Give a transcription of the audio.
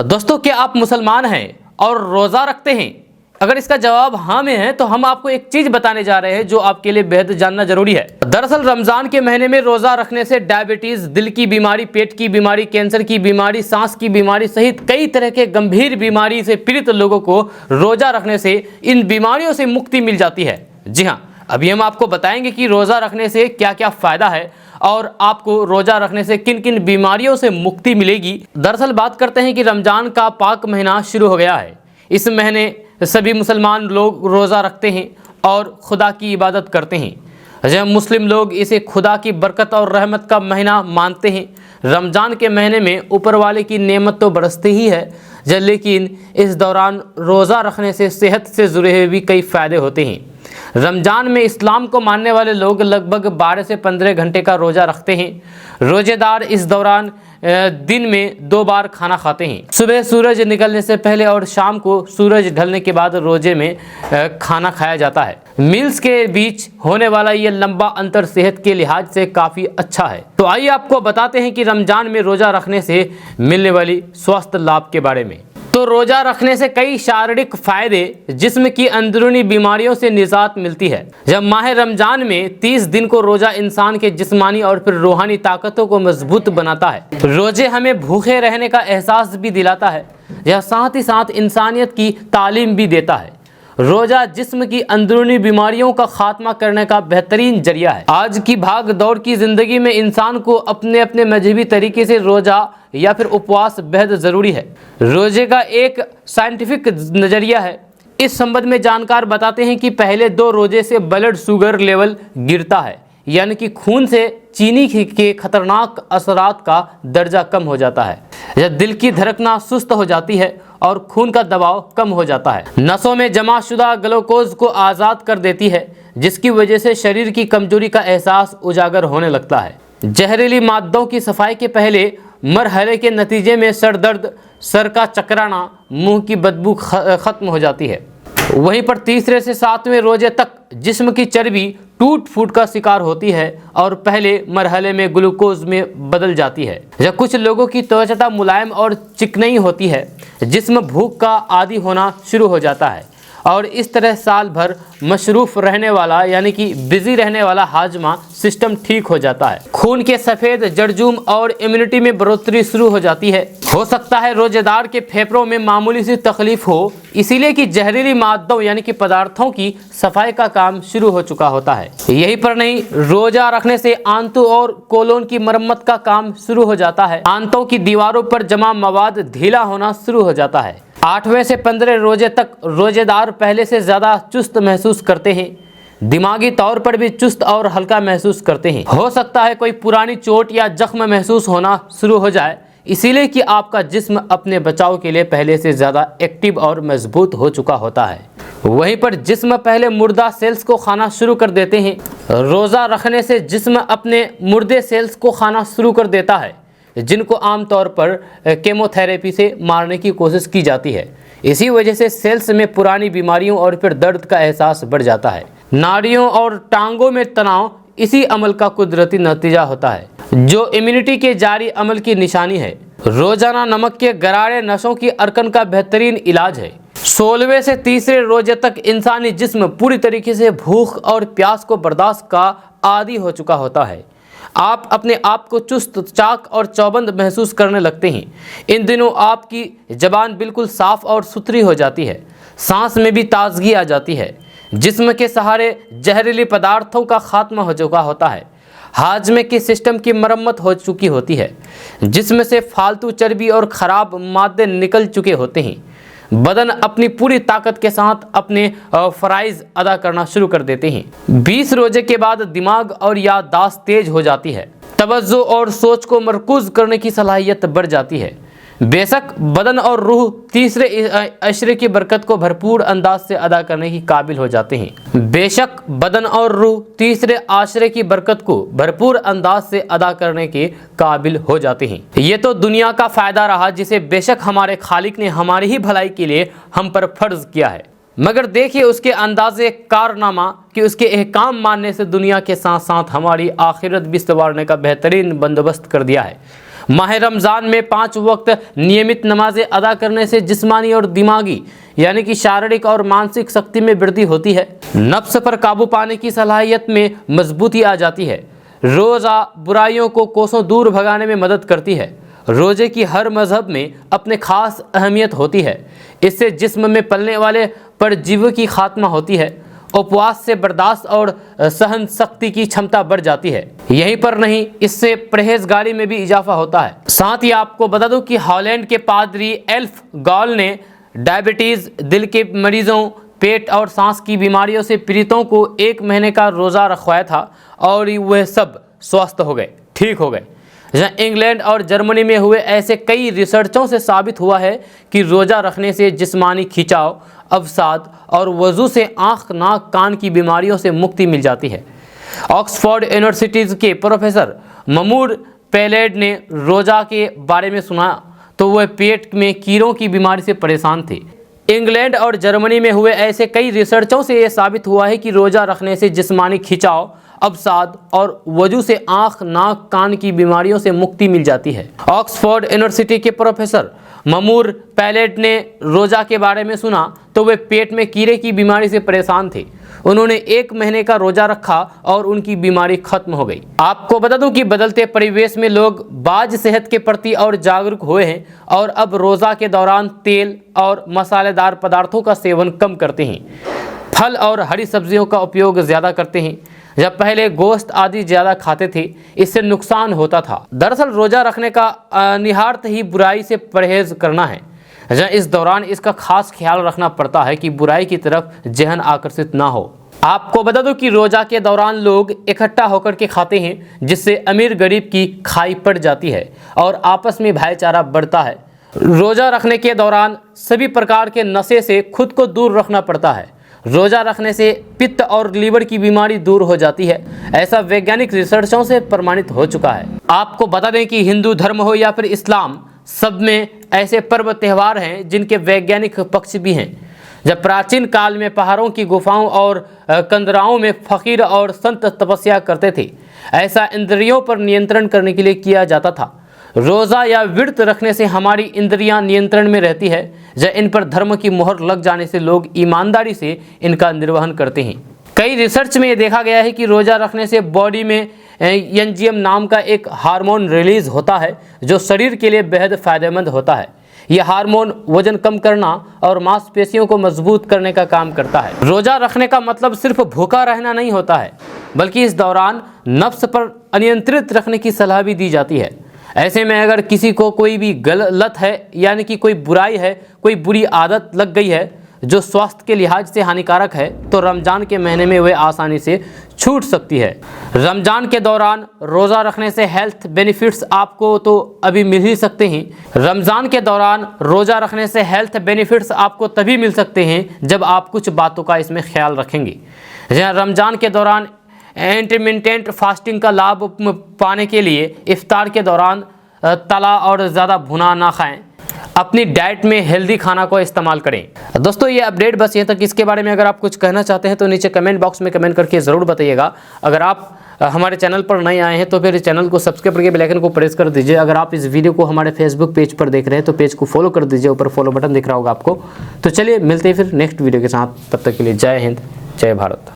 दोस्तों, क्या आप मुसलमान हैं और रोज़ा रखते हैं? अगर इसका जवाब हाँ में है तो हम आपको एक चीज़ बताने जा रहे हैं जो आपके लिए बेहद जानना जरूरी है। दरअसल रमज़ान के महीने में रोज़ा रखने से डायबिटीज़, दिल की बीमारी, पेट की बीमारी, कैंसर की बीमारी, सांस की बीमारी सहित कई तरह के गंभीर बीमारी से पीड़ित लोगों को रोज़ा रखने से इन बीमारियों से मुक्ति मिल जाती है। जी हाँ, अभी हम आपको बताएंगे कि रोज़ा रखने से क्या क्या फ़ायदा है और आपको रोज़ा रखने से किन किन बीमारियों से मुक्ति मिलेगी। दरअसल बात करते हैं कि रमज़ान का पाक महीना शुरू हो गया है। इस महीने सभी मुसलमान लोग रोज़ा रखते हैं और खुदा की इबादत करते हैं। जब मुस्लिम लोग इसे खुदा की बरकत और रहमत का महीना मानते हैं। रमज़ान के महीने में ऊपर वाले की नेमत तो बरसती ही है, लेकिन इस दौरान रोज़ा रखने से सेहत से जुड़े हुए भी कई फ़ायदे होते हैं। रमज़ान में इस्लाम को मानने वाले लोग लगभग 12 से 15 घंटे का रोज़ा रखते हैं। रोज़ेदार इस दौरान दिन में 2 बार खाना खाते हैं, सुबह सूरज निकलने से पहले और शाम को सूरज ढलने के बाद रोज़े में खाना खाया जाता है। मील्स के बीच होने वाला ये लंबा अंतर सेहत के लिहाज से काफ़ी अच्छा है। तो आइए आपको बताते हैं कि रमज़ान में रोज़ा रखने से मिलने वाली स्वास्थ्य लाभ के बारे में। तो रोज़ा रखने से कई शारीरिक फायदे, जिस्म की अंदरूनी बीमारियों से निजात मिलती है। जब माह रमज़ान में 30 दिन को रोज़ा इंसान के जिस्मानी और फिर रूहानी ताकतों को मजबूत बनाता है। रोज़े हमें भूखे रहने का एहसास भी दिलाता है, यह साथ ही साथ इंसानियत की तालीम भी देता है। रोज़ा जिस्म की अंदरूनी बीमारियों का खात्मा करने का बेहतरीन जरिया है। आज की भाग दौड़ की ज़िंदगी में इंसान को अपने अपने मजहबी तरीके से रोज़ा या फिर उपवास बेहद ज़रूरी है। रोज़े का एक साइंटिफिक नज़रिया है। इस संबंध में जानकार बताते हैं कि पहले 2 रोज़े से ब्लड शुगर लेवल गिरता है, यानी कि खून से चीनी के खतरनाक असरात का दर्जा कम हो जाता है। जब दिल की धड़कना सुस्त हो जाती है और खून का दबाव कम हो जाता है। नसों में जमा शुदा ग्लूकोज को आज़ाद कर देती है, जिसकी वजह से शरीर की कमजोरी का एहसास उजागर होने लगता है। जहरीली मादों की सफाई के पहले मरहले के नतीजे में सर दर्द, सर का चकराना, मुंह की बदबू ख़त्म हो जाती है। वहीं पर तीसरे से 7वें रोजे तक जिस्म की चर्बी टूट फूट का शिकार होती है और पहले मरहले में ग्लूकोज में बदल जाती है। जब कुछ लोगों की त्वचा मुलायम और चिकनी होती है, जिस्म भूख का आदी होना शुरू हो जाता है और इस तरह साल भर मशरूफ़ रहने वाला, यानी कि बिजी रहने वाला हाजमा सिस्टम ठीक हो जाता है। खून के सफ़ेद जरजूम और इम्यूनिटी में बढ़ोतरी शुरू हो जाती है। हो सकता है रोज़ेदार के फेफड़ों में मामूली सी तकलीफ हो, इसीलिए कि जहरीली मादों यानी कि पदार्थों की सफाई का काम शुरू हो चुका होता है। यही पर नहीं, रोज़ा रखने से आंतों और कोलोन की मरम्मत का काम शुरू हो जाता है। आंतों की दीवारों पर जमा मवाद ढीला होना शुरू हो जाता है। 8वें से 15 रोजे तक रोज़ेदार पहले से ज़्यादा चुस्त महसूस करते हैं। दिमागी तौर पर भी चुस्त और हल्का महसूस करते हैं। हो सकता है कोई पुरानी चोट या जख्म महसूस होना शुरू हो जाए, इसीलिए कि आपका जिस्म अपने बचाव के लिए पहले से ज़्यादा एक्टिव और मजबूत हो चुका होता है। वहीं पर जिस्म पहले मुर्दा सेल्स को खाना शुरू कर देते हैं। रोज़ा रखने से जिस्म अपने मुर्दे सेल्स को खाना शुरू कर देता है, जिनको आमतौर पर केमोथेरेपी से मारने की कोशिश की जाती है। इसी वजह से सेल्स में पुरानी बीमारियों और फिर दर्द का एहसास बढ़ जाता है। नाड़ियों और टांगों में तनाव इसी अमल का कुदरती नतीजा होता है, जो इम्यूनिटी के जारी अमल की निशानी है। रोजाना नमक के गरारे नसों की अरकन का बेहतरीन इलाज है। 16वें से 3रे रोजे तक इंसानी जिस्म पूरी तरीके से भूख और प्यास को बर्दाश्त का आदी हो चुका होता है। आप अपने आप को चुस्त, चाक और चौबंद महसूस करने लगते हैं। इन दिनों आपकी ज़बान बिल्कुल साफ़ और सुथरी हो जाती है। सांस में भी ताजगी आ जाती है। जिस्म के सहारे जहरीली पदार्थों का खात्मा हो चुका होता है। हाजमे के सिस्टम की मरम्मत हो चुकी होती है। जिस्म से फालतू चर्बी और ख़राब मादे निकल चुके होते हैं। बदन अपनी पूरी ताकत के साथ अपने फ़राइज़ अदा करना शुरू कर देते हैं। 20 रोजे के बाद दिमाग और याददाश्त तेज हो जाती है। तवज्जो और सोच को मरकूज़ करने की सलाहियत बढ़ जाती है। बेशक बदन और रूह 3रे अशरे की बरकत को भरपूर अंदाज से अदा करने की काबिल हो जाते हैं। बेशक बदन और रूह 3रे आशरे की बरकत को भरपूर अंदाज से अदा करने के काबिल हो जाते हैं। ये तो दुनिया का फ़ायदा रहा, जिसे बेशक हमारे खालिक ने हमारी ही भलाई के लिए हम पर फ़र्ज़ किया है। मगर देखिए उसके अंदाज़े कारनामा कि उसके अहकाम मानने से दुनिया के साथ साथ हमारी आखिरत भी संवारने का बेहतरीन बंदोबस्त कर दिया है। माह रमज़ान में 5 वक्त नियमित नमाजें अदा करने से जिस्मानी और दिमागी यानी कि शारीरिक और मानसिक शक्ति में वृद्धि होती है। नफ्स पर काबू पाने की सलाहियत में मजबूती आ जाती है। रोज़ा बुराइयों को कोसों दूर भगाने में मदद करती है। रोज़े की हर मज़हब में अपने खास अहमियत होती है। इससे जिस्म में पलने वाले परजीवी की खात्मा होती है। उपवास से बर्दाश्त और सहन शक्ति की क्षमता बढ़ जाती है। यहीं पर नहीं, इससे परहेजगारी में भी इजाफा होता है। साथ ही आपको बता दूं कि हॉलैंड के पादरी एल्फ गॉल ने डायबिटीज़, दिल के मरीजों, पेट और सांस की बीमारियों से पीड़ितों को 1 महीने का रोज़ा रखवाया था और वह सब स्वस्थ हो गए, ठीक हो गए। जहाँ इंग्लैंड और जर्मनी में हुए ऐसे कई रिसर्चों से साबित हुआ है कि रोज़ा रखने से जिस्मानी खिंचाव, अवसाद और वजू से आँख, नाक, कान की बीमारियों से मुक्ति मिल जाती है। ऑक्सफोर्ड यूनिवर्सिटीज़ के प्रोफेसर ममूर पैलेड ने रोज़ा के बारे में सुना तो वह पेट में कीड़ों की बीमारी से परेशान थे। इंग्लैंड और जर्मनी में हुए ऐसे कई रिसर्चों से यह साबित हुआ है कि रोज़ा रखने से जिस्मानी खिंचाव, अवसाद और वजू से आँख, नाक, कान की बीमारियों से मुक्ति मिल जाती है। ऑक्सफोर्ड यूनिवर्सिटी के प्रोफेसर ममूर पैलेट ने रोज़ा के बारे में सुना तो वे पेट में कीड़े की बीमारी से परेशान थे। उन्होंने 1 महीने का रोज़ा रखा और उनकी बीमारी खत्म हो गई। आपको बता दूं कि बदलते परिवेश में लोग बाज सेहत के प्रति और जागरूक हुए हैं और अब रोज़ा के दौरान तेल और मसालेदार पदार्थों का सेवन कम करते हैं। फल और हरी सब्जियों का उपयोग ज़्यादा करते हैं। जब पहले गोश्त आदि ज़्यादा खाते थे, इससे नुकसान होता था। दरअसल रोज़ा रखने का निहार्थ ही बुराई से परहेज करना है। जहाँ इस दौरान इसका खास ख्याल रखना पड़ता है कि बुराई की तरफ जहन आकर्षित ना हो। आपको बता दूं कि रोज़ा के दौरान लोग इकट्ठा होकर के खाते हैं, जिससे अमीर गरीब की खाई पड़ जाती है और आपस में भाईचारा बढ़ता है। रोज़ा रखने के दौरान सभी प्रकार के नशे से खुद को दूर रखना पड़ता है। रोज़ा रखने से पित्त और लीवर की बीमारी दूर हो जाती है। ऐसा वैज्ञानिक रिसर्चों से प्रमाणित हो चुका है। आपको बता दें कि हिंदू धर्म हो या फिर इस्लाम, सब में ऐसे पर्व त्यौहार हैं जिनके वैज्ञानिक पक्ष भी हैं। जब प्राचीन काल में पहाड़ों की गुफाओं और कंदराओं में फकीर और संत तपस्या करते थे। ऐसा इंद्रियों पर नियंत्रण करने के लिए किया जाता था। रोज़ा या व्रत रखने से हमारी इंद्रियां नियंत्रण में रहती है। जब इन पर धर्म की मोहर लग जाने से लोग ईमानदारी से इनका निर्वहन करते हैं। कई रिसर्च में ये देखा गया है कि रोज़ा रखने से बॉडी में एंजियम नाम का एक हार्मोन रिलीज होता है जो शरीर के लिए बेहद फ़ायदेमंद होता है। यह हार्मोन वजन कम करना और मांसपेशियों को मजबूत करने का काम करता है। रोज़ा रखने का मतलब सिर्फ भूखा रहना नहीं होता है, बल्कि इस दौरान नफ्स पर अनियंत्रित रखने की सलाह भी दी जाती है। ऐसे में अगर किसी को कोई भी लत है, यानी कि कोई बुराई है, कोई बुरी आदत लग गई है जो स्वास्थ्य के लिहाज से हानिकारक है, तो रमज़ान के महीने में वह आसानी से छूट सकती है। रमज़ान के दौरान रोज़ा रखने से हेल्थ बेनिफिट्स आपको तो अभी मिल ही सकते हैं। रमज़ान के दौरान रोज़ा रखने से हेल्थ बेनिफिट्स आपको तभी मिल सकते हैं जब आप कुछ बातों का इसमें ख्याल रखेंगे। जहाँ रमज़ान के दौरान इंटरमिटेंट फास्टिंग का लाभ पाने के लिए इफ्तार के दौरान तला और ज़्यादा भुना ना खाएं। अपनी डाइट में हेल्दी खाना को इस्तेमाल करें। दोस्तों ये अपडेट बस ये तक। इसके बारे में अगर आप कुछ कहना चाहते हैं तो नीचे कमेंट बॉक्स में कमेंट करके ज़रूर बताइएगा। अगर आप हमारे चैनल पर नए आए हैं तो फिर चैनल को सब्सक्राइब करके बेल आइकन को प्रेस कर दीजिए। अगर आप इस वीडियो को हमारे फेसबुक पेज पर देख रहे हैं तो पेज को फॉलो कर दीजिए, ऊपर फॉलो बटन दिख रहा होगा आपको। तो चलिए मिलते हैं फिर नेक्स्ट वीडियो के साथ। तब तक के लिए जय हिंद, जय भारत।